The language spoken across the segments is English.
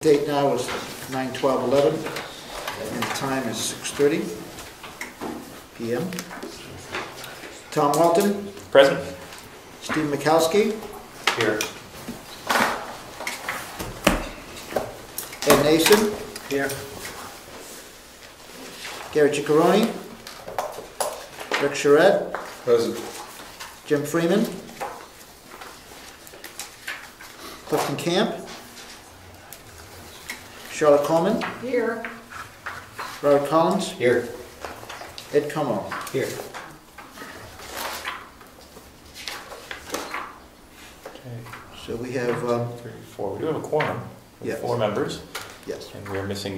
Date now is 9/12/11, and the time is 6:30 p.m. Tom Walton. Present. Steve Mikowski. Here. Ed Nason. Here. Gary Ciccarone. Rick Charette. Present. Jim Freeman. Clifton Camp. Charlotte Coleman. Here. Robert Collins. Here. Ed Comeau. Here. So we have, 3, 4. We do have a quorum. Yes. 4 members. yes. And we're missing,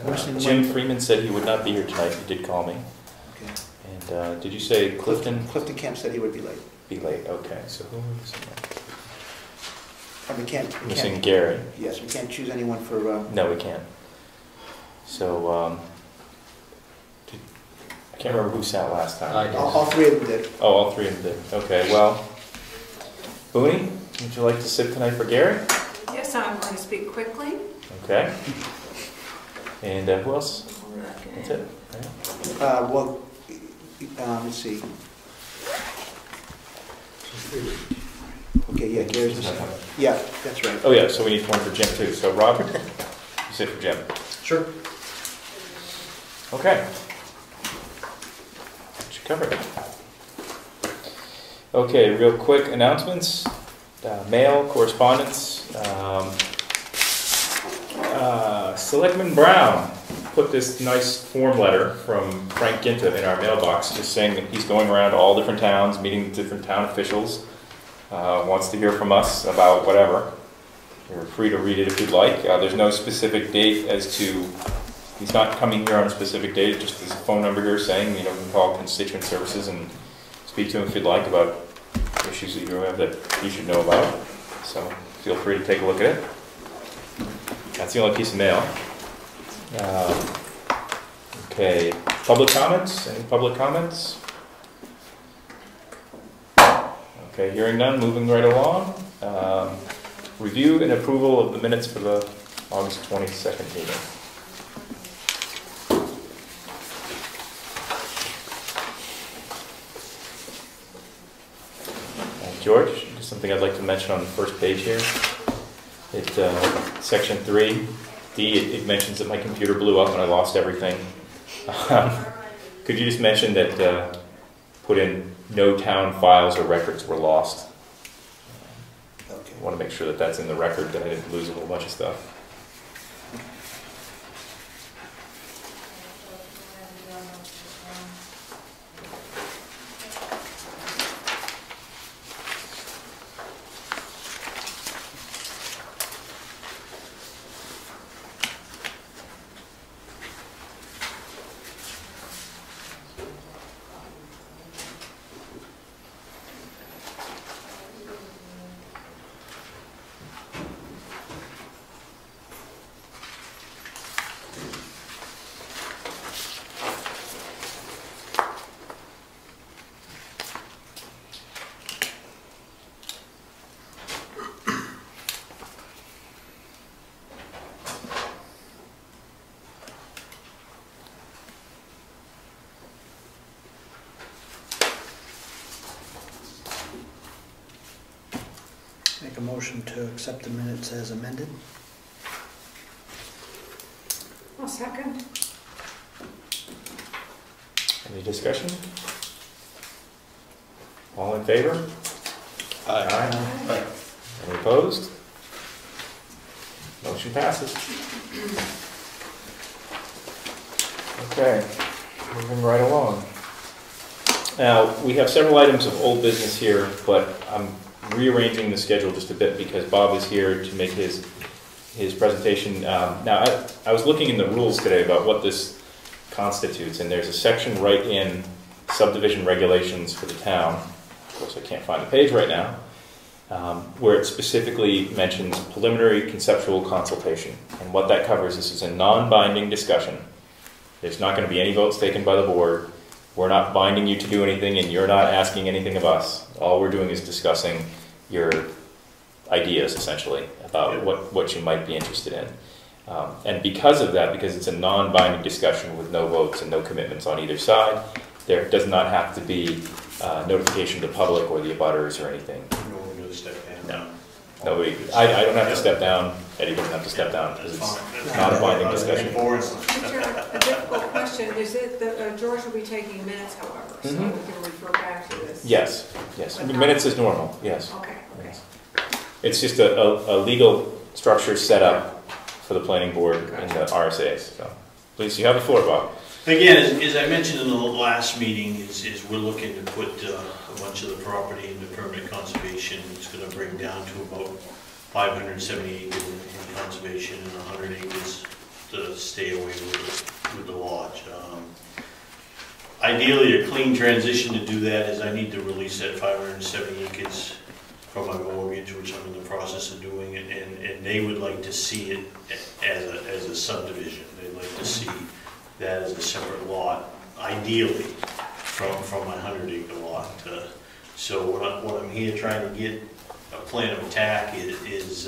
Missing Jim one. Freeman said he would not be here tonight. He did call me. Okay. And did you say Clifton? Clifton Camp said he would be late. Be late. Okay. So who are we missing? And we can't. Missing Gary. Yes, we can't choose anyone for. No, we can't. So, I can't remember who sat last time. All three of them did. Oh, all 3 of them did. Okay, well, Booney, would you like to sit tonight for Gary? Yes, I'm going to speak quickly. Okay. And who else? That's it. Right? Well, let's see. Okay, yeah, Gary's the second. Yeah, that's right. Oh yeah, so we need one for Jim too. So Robert, you sit for Jim. Sure. Okay. Should cover it. Okay, real quick announcements. Mail, correspondence. Selectman Brown put this nice form letter from Frank Ginta in our mailbox, just saying that he's going around to all different towns, meeting with different town officials, wants to hear from us about whatever. You're free to read it if you'd like. There's no specific date as to, he's not coming here on a specific date, just there's a phone number here saying, you know, you can call constituent services and speak to him if you'd like about issues that you have that you should know about. So feel free to take a look at it. That's the only piece of mail. Okay, public comments? Any public comments? Okay, hearing none, moving right along. Review and approval of the minutes for the August 22nd meeting. George, just something I'd like to mention on the first page here. Section 3D, it mentions that my computer blew up and I lost everything. Could you just mention that, put in no town files or records were lost? Okay. I want to make sure that that's in the record, that I didn't lose a whole bunch of stuff. Make a motion to accept the minutes as amended. I'll second. Any discussion? All in favor? Aye. Any opposed? Motion passes. Okay, moving right along. Now, we have several items of old business here, but I'm rearranging the schedule just a bit because Bob is here to make his presentation. Now, I was looking in the rules today about what this constitutes, and there's a section right in subdivision regulations for the town. Of course, I can't find the page right now, where it specifically mentions preliminary conceptual consultation. And what that covers, this is a non-binding discussion. There's not going to be any votes taken by the board. We're not binding you to do anything, and you're not asking anything of us. All we're doing is discussing your ideas essentially about what you might be interested in. And because of that, because it's a non-binding discussion with no votes and no commitments on either side, there does not have to be notification to the public or the abutters or anything. No one goes step down. No. Nobody, I don't have to step down, Eddie doesn't have to step down, because it's not a binding discussion. Richard, a difficult question, is it that George will be taking minutes, however, so we can refer back to this? Yes, yes. Minutes is normal, yes. Okay, okay. Yes. It's just a legal structure set up for the planning board in the RSAs. So, please, you have the floor, Bob. Again, as I mentioned in the last meeting, is we're looking to put a bunch of the property into permanent conservation. It's going to bring down to about 570 acres in conservation and 100 acres to stay away with the lodge. Ideally, a clean transition to do that is I need to release that 570 acres from my mortgage, which I'm in the process of doing, and they would like to see it as a subdivision. They'd like to see that as a separate lot, ideally, from my 100-acre lot. So what I'm here trying to get a plan of attack is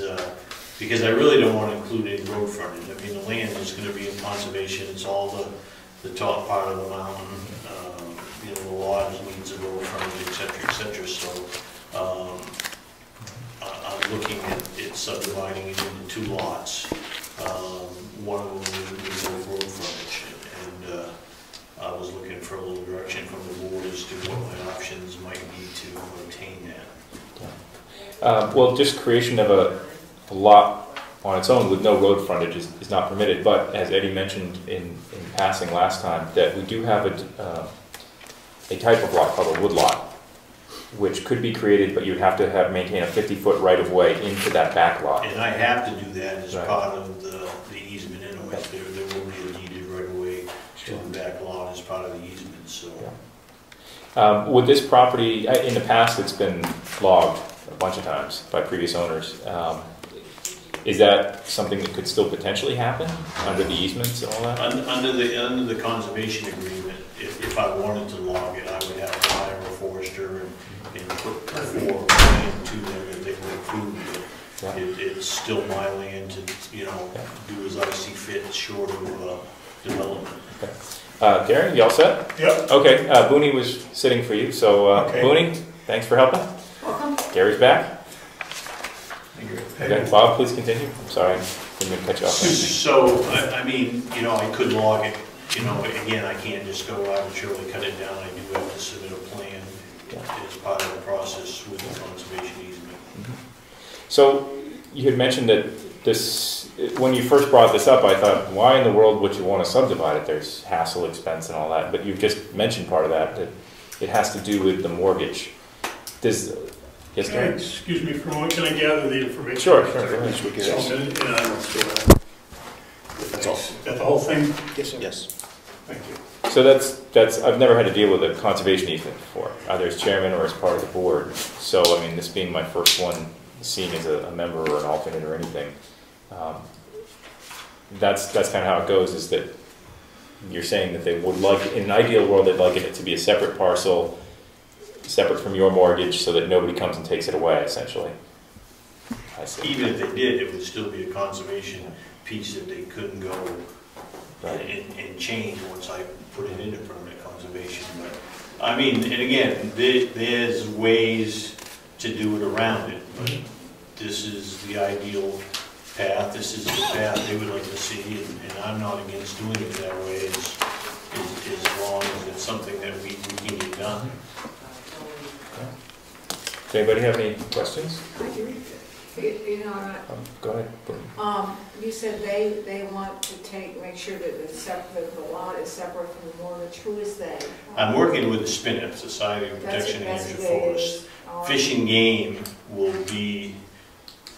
because I really don't want to include any road frontage. I mean, the land is going to be in conservation. It's all the top part of the mountain. You know, the lodge needs a road frontage, et cetera, et cetera. So I'm looking at subdividing it into 2 lots. One of them is road frontage. I was looking for a little direction from the board as to what my options might be to obtain that. Well, just creation of a lot on its own with no road frontage is not permitted, but as Eddie mentioned in passing last time, that we do have a type of lot called a woodlot, which could be created, but you would have to maintain a 50-foot right-of-way into that back lot. And I have to do that as part of the easement anyway. There will be a deeded right-of-way to the back lot as part of the easement, so. Yeah. With this property, in the past it's been logged a bunch of times by previous owners. Is that something that could still potentially happen under the easements and all that? Under the conservation agreement, if I wanted to log it, I would have to hire a forester and put 4 plan to them if they would approve it. Yeah. It's still my land to, you know, do as I see fit, short of development. Okay. Gary, you all set? Yep. Okay, Booney was sitting for you, so Okay. Booney, thanks for helping. Welcome. Gary's back. Thank you. Okay, Bob, please continue. I'm sorry, didn't mean to cut you off. So, I mean, you know, I could log it, you know, again, I can't just go arbitrarily cut it down. I do have to submit a plan as part of the process with the conservation easement. So, you had mentioned that this, when you first brought this up, I thought, why in the world would you want to subdivide it? There's hassle, expense, and all that. But you've just mentioned part of that it has to do with the mortgage. Yes, Gary? Excuse me for a moment, can I gather the information? Sure, go ahead. That's all. Is that the whole thing? Yes, sir. Yes. Thank you. So that's I've never had to deal with a conservation easement before, either as chairman or as part of the board. So I mean, this being my first one, seen as a member or an alternate or anything, that's kind of how it goes. Is that you're saying that they would like, in an ideal world, they'd like it to be a separate parcel, separate from your mortgage, so that nobody comes and takes it away, essentially. I see. Even if they did, it would still be a conservation piece that they couldn't go and change once I put it into permanent conservation. But I mean, and again, there's ways to do it around it, but this is the ideal path. This is the path they would like to see, and I'm not against doing it that way as long as it's something that we can get done. Does anybody have any questions? I do. You know, Go ahead. you said they want to make sure that the lot is separate from the mortgage. Who is they? I'm working with the SPNF, Society of Protection of New Hampshire Forest. Fish and Game will be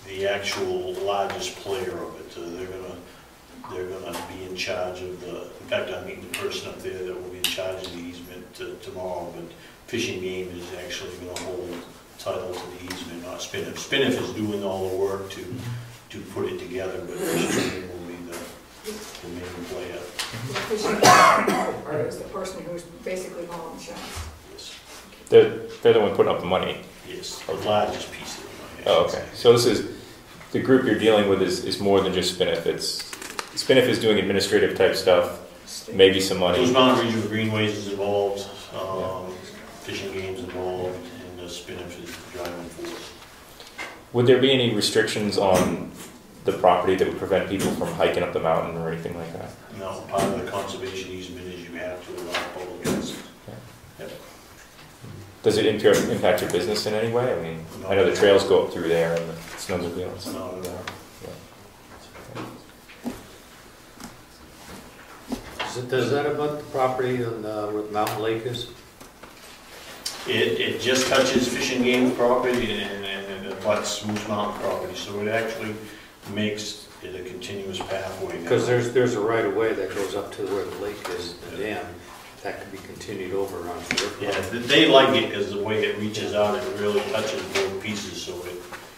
the actual largest player of it. They're gonna be in charge of the. In fact, I'm meeting the person up there that will be in charge of the easement tomorrow. But Fish and Game is actually going to hold title to the easement, not SPNF. SPNF is doing all the work to put it together, but Fish and Game will be the main player. Or is the person who's basically calling the shots? Yes. They're the one putting up the money. Yes, the largest piece of it. Oh, okay. So this is, the group you're dealing with is more than just Spinnif. Spinnif is doing administrative type stuff, maybe some money. Blues Mountain Regional Greenways is involved, fishing games involved, and Spinnif is driving force. Would there be any restrictions on the property that would prevent people from hiking up the mountain or anything like that? No, part of the conservation easement is you have to allow public access. Yep. Does it impact your business in any way? I mean, I know the trails go up through there and the snowmobiles. Not at all. Does that abut the property on where the mountain lake is? It just touches fishing game property and it abuts Moose Mountain property, so it actually makes it a continuous pathway. Because there's a right of way that goes up to where the lake is, the dam, that could be continued over onto their property. Yeah, they like it because the way it reaches out, it really touches both pieces, so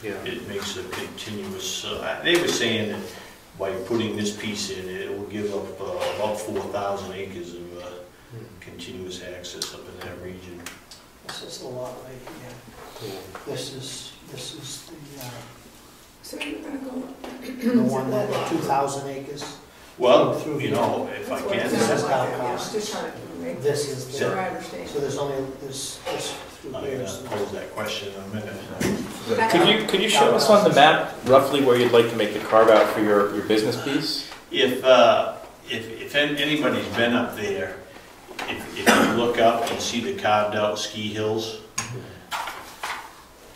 it makes a continuous. They were saying that by putting this piece in, it will give up about 4,000 acres of continuous access up in that region. This is the lot right here. Cool. This is the, So you're gonna go. the one that, 2,000 acres. Well, Through you know, if I That's what it can, This sounds is like. how it Yeah, costs. just trying to make This is the, sure I understand. so there's only this through I'm here. gonna pose that question in a minute. Could you show us on the map roughly where you'd like to make the carve out for your business piece? If anybody's been up there, if you look up and see the carved out ski hills,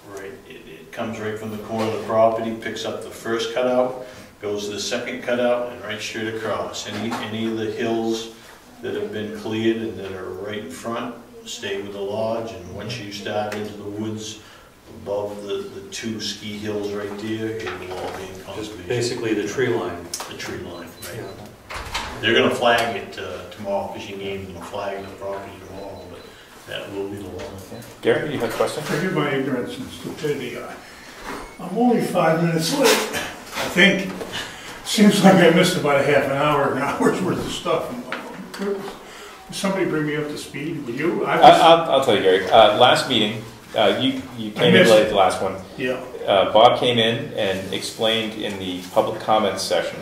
right, it comes right from the corner of the property, picks up the first cutout, goes to the second cutout, and right straight across. Any of the hills that have been cleared and that are right in front stay with the lodge, and once you start into the woods above the two ski hills right there, it will all be in Just conservation. basically the tree line. The tree line, right? Yeah. They're gonna flag it tomorrow, fishing game's gonna flag the property tomorrow, but that will be the law. Gary, you have a question? Forgive my ignorance and stupidity. I'm only 5 minutes late, I think. Seems like I missed about a half an hour's worth of stuff. Did somebody bring me up to speed? Were you? I'll tell you, Gary. Last meeting, you came in late the last one. Yeah. Bob came in and explained in the public comments section,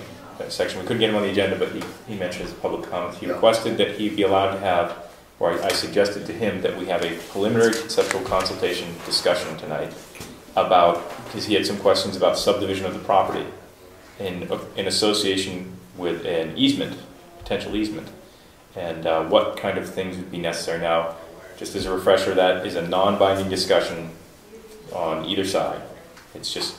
we couldn't get him on the agenda, but he mentioned his public comments. He requested that he be allowed to have, or I suggested to him that we have a preliminary conceptual consultation discussion tonight about, because he had some questions about subdivision of the property in association with an easement, potential easement, and what kind of things would be necessary. Now, just as a refresher, that is a non-binding discussion on either side. It's just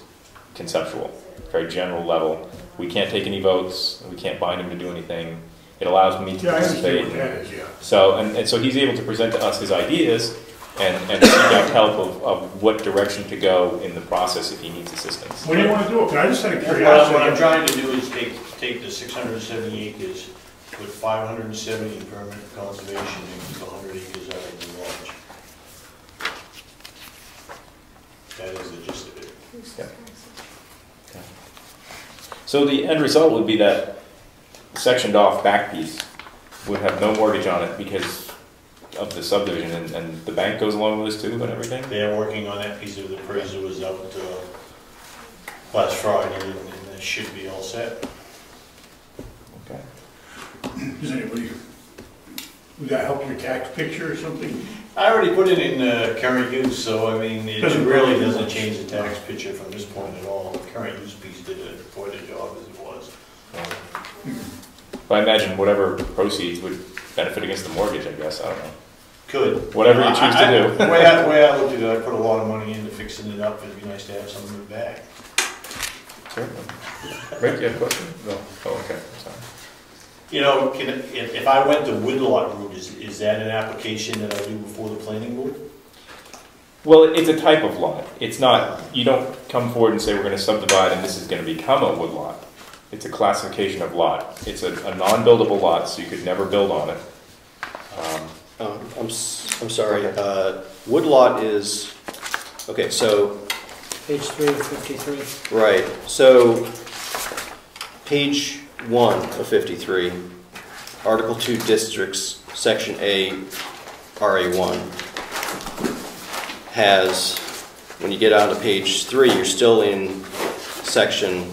conceptual, very general level. We can't take any votes. We can't bind him to do anything. It allows me to participate. What that is, yeah. So, and so he's able to present to us his ideas and seek out help of what direction to go in the process if he needs assistance. What do you want to do? I just had a What curiosity. I'm trying to do is take the 670 acres, put 570 in permanent conservation, and keep 100 acres out of the lodge. That is the gist of it. Yeah. So the end result would be that sectioned off back piece would have no mortgage on it because of the subdivision, and the bank goes along with this too and everything? They are working on that piece of the appraisal was out last Friday, and that should be all set. Okay. Does anybody, would that help your tax picture or something? I already put it in current use, so I mean, it Doesn't really really doesn't much. change the tax picture from this point at all. The current use piece did quite a job as it was. But I imagine whatever proceeds would benefit against the mortgage, I guess. I don't know. Could. Whatever you choose to do. The way I looked at it, I put a lot of money into fixing it up. It'd be nice to have some of it back. Sure. Rick, you have a question? No. Oh, okay. Sorry. You know, if I went the woodlot route, is that an application that I do before the planning board? Well, it's a type of lot. It's not, you don't come forward and say we're going to subdivide and this is going to become a woodlot. It's a classification of lot. It's a non-buildable lot, so you could never build on it. I'm sorry. Woodlot is, okay, so, Page 3 of 53. right, so page 1 of 53, Article 2 Districts, Section A, RA1, has when you get on to page 3, you're still in section